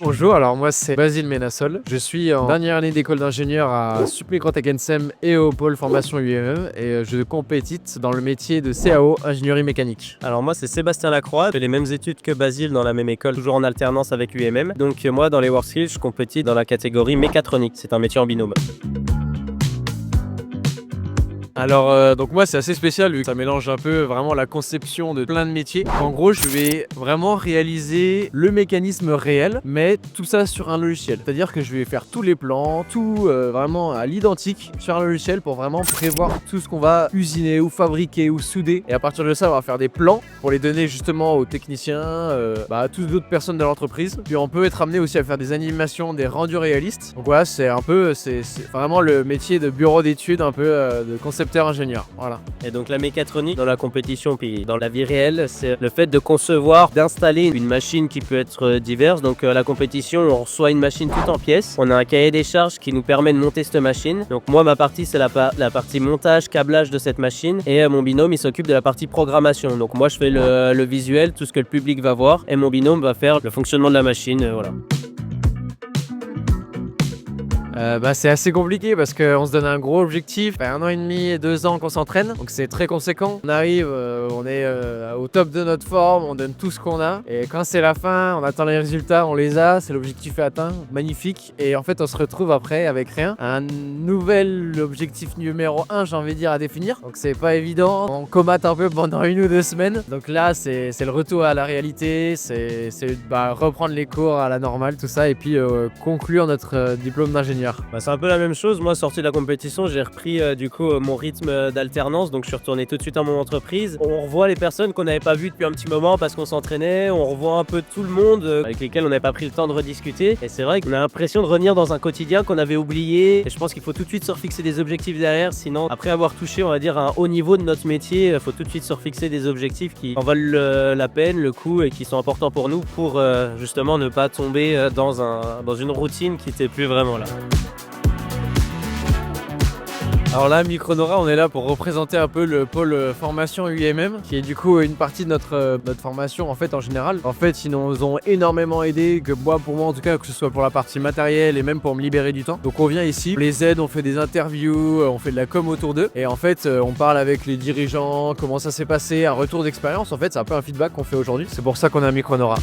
Bonjour, alors moi c'est Basile Ménassol. Je suis en dernière année d'école d'ingénieur à Supmicrotech Ensem et au pôle formation UMM et je compétite dans le métier de CAO, ingénierie mécanique. Alors moi c'est Sébastien Lacroix, je fais les mêmes études que Basile dans la même école, toujours en alternance avec UMM. Donc moi dans les WorkSkills, je compétis dans la catégorie mécatronique, c'est un métier en binôme. Alors donc moi c'est assez spécial vu que ça mélange un peu vraiment la conception de plein de métiers. En gros je vais vraiment réaliser le mécanisme réel mais tout ça sur un logiciel. C'est-à-dire que je vais faire tous les plans, tout vraiment à l'identique sur un logiciel pour vraiment prévoir tout ce qu'on va usiner ou fabriquer ou souder. Et à partir de ça on va faire des plans pour les donner justement aux techniciens, à toutes d'autres personnes de l'entreprise. Puis on peut être amené aussi à faire des animations, des rendus réalistes. Donc voilà c'est un peu, c'est vraiment le métier de bureau d'études un peu de concepteur ingénieur, voilà. Et donc la mécatronique dans la compétition puis dans la vie réelle, c'est le fait de concevoir, d'installer une machine qui peut être diverse. Donc à la compétition, on reçoit une machine toute en pièces. On a un cahier des charges qui nous permet de monter cette machine. Donc moi ma partie c'est la partie montage, câblage de cette machine et mon binôme il s'occupe de la partie programmation. Donc moi je fais le visuel, tout ce que le public va voir et mon binôme va faire le fonctionnement de la machine, voilà. C'est assez compliqué parce qu'on se donne un gros objectif, 1 an et demi, 2 ans qu'on s'entraîne, donc c'est très conséquent. On arrive, on est au top de notre forme, on donne tout ce qu'on a et quand c'est la fin, on attend les résultats, on les a, c'est l'objectif est atteint, magnifique et en fait on se retrouve après avec rien. Un nouvel objectif numéro 1 j'ai envie de dire à définir, donc c'est pas évident, on comate un peu pendant 1 ou 2 semaines, donc là c'est le retour à la réalité, c'est reprendre les cours à la normale, tout ça et puis conclure notre diplôme d'ingénieur. C'est un peu la même chose, moi sorti de la compétition j'ai repris mon rythme d'alternance, donc je suis retourné tout de suite à mon entreprise. On revoit les personnes qu'on n'avait pas vues depuis un petit moment parce qu'on s'entraînait, on revoit un peu tout le monde avec lesquels on n'avait pas pris le temps de rediscuter et c'est vrai qu'on a l'impression de revenir dans un quotidien qu'on avait oublié et je pense qu'il faut tout de suite se refixer des objectifs derrière, sinon après avoir touché on va dire un haut niveau de notre métier, il faut tout de suite se refixer des objectifs qui en valent la peine, le coup et qui sont importants pour nous pour justement ne pas tomber dans une routine qui n'était plus vraiment là. Alors là, Micronora, on est là pour représenter un peu le pôle formation UMM, qui est du coup une partie de notre formation en fait en général. En fait, ils nous ont énormément aidé, pour moi en tout cas, que ce soit pour la partie matérielle et même pour me libérer du temps. Donc on vient ici, on les aide, on fait des interviews, on fait de la com autour d'eux. Et en fait, on parle avec les dirigeants, comment ça s'est passé, un retour d'expérience. En fait, c'est un peu un feedback qu'on fait aujourd'hui. C'est pour ça qu'on est à Micronora.